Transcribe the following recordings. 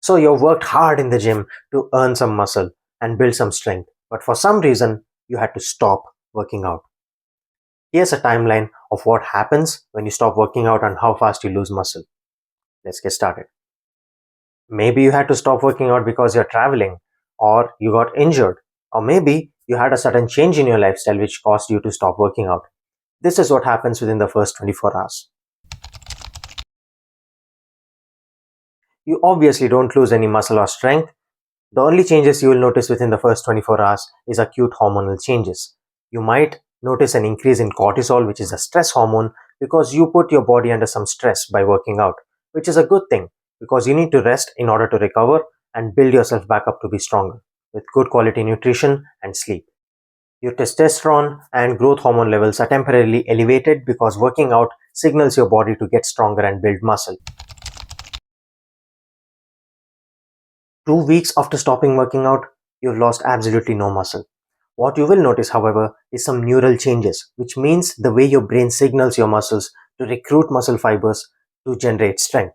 So you worked hard in the gym to earn some muscle and build some strength, but for some reason you had to stop working out. Here's a timeline of what happens when you stop working out and how fast you lose muscle. Let's get started. Maybe you had to stop working out because you're traveling, or you got injured, or maybe you had a sudden change in your lifestyle which caused you to stop working out. This is what happens within the first 24 hours. You obviously don't lose any muscle or strength. The only changes you will notice within the first 24 hours is acute hormonal changes. You might notice an increase in cortisol, which is a stress hormone, because you put your body under some stress by working out, which is a good thing because you need to rest in order to recover and build yourself back up to be stronger with good quality nutrition and sleep. Your testosterone and growth hormone levels are temporarily elevated because working out signals your body to get stronger and build muscle. 2 weeks after stopping working out, you've lost absolutely no muscle. What you will notice, however, is some neural changes, which means the way your brain signals your muscles to recruit muscle fibers to generate strength.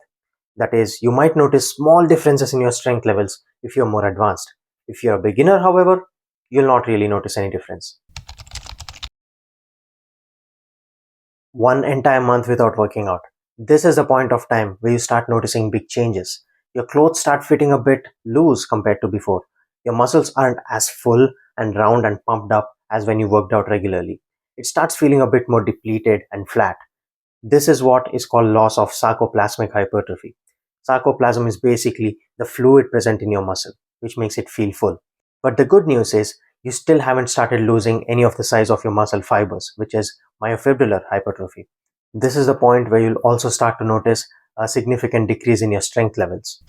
That is, you might notice small differences in your strength levels if you're more advanced. If you're a beginner, however, you'll not really notice any difference. 1 entire month without working out. This is the point of time where you start noticing big changes. Your clothes start fitting a bit loose compared to before. Your muscles aren't as full and round and pumped up as when you worked out regularly. It starts feeling a bit more depleted and flat. This is what is called loss of sarcoplasmic hypertrophy. Sarcoplasm is basically the fluid present in your muscle, which makes it feel full. But the good news is you still haven't started losing any of the size of your muscle fibers, which is myofibrillar hypertrophy. This is the point where you'll also start to notice a significant decrease in your strength levels.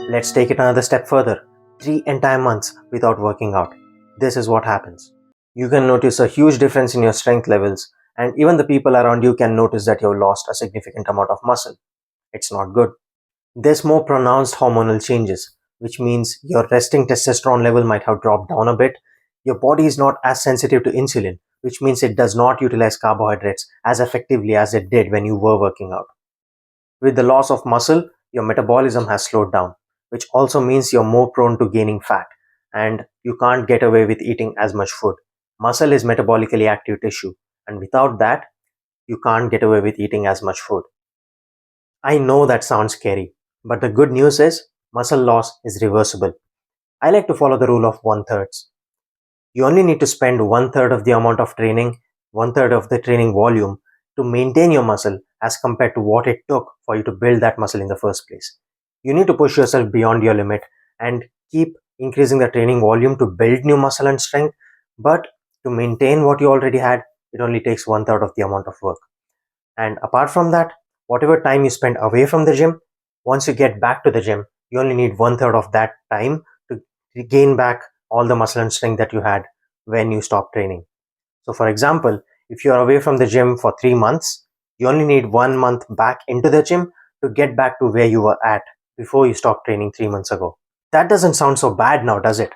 Let's take it another step further. 3 entire months without working out. This is what happens. You can notice a huge difference in your strength levels, and even the people around you can notice that you've lost a significant amount of muscle. It's not good. There's more pronounced hormonal changes, which means your resting testosterone level might have dropped down a bit. Your body is not as sensitive to insulin, which means it does not utilize carbohydrates as effectively as it did when you were working out. With the loss of muscle, your metabolism has slowed down, which also means you're more prone to gaining fat, and you can't get away with eating as much food. Muscle is metabolically active tissue, and without that, you can't get away with eating as much food. I know that sounds scary, but the good news is muscle loss is reversible. I like to follow the rule of 1/3. You only need to spend 1/3 of the amount of training, 1/3 of the training volume to maintain your muscle as compared to what it took for you to build that muscle in the first place. You need to push yourself beyond your limit and keep increasing the training volume to build new muscle and strength, but to maintain what you already had, it only takes 1/3 of the amount of work. And apart from that, whatever time you spend away from the gym, once you get back to the gym, you only need 1/3 of that time to gain back all the muscle and strength that you had when you stopped training. So for example, if you're away from the gym for 3 months, you only need 1 month back into the gym to get back to where you were at before you stopped training 3 months ago. That doesn't sound so bad now, does it?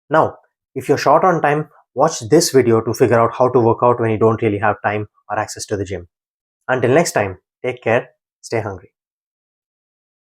Now, if you're short on time, watch this video to figure out how to work out when you don't really have time or access to the gym. Until next time, take care, stay hungry.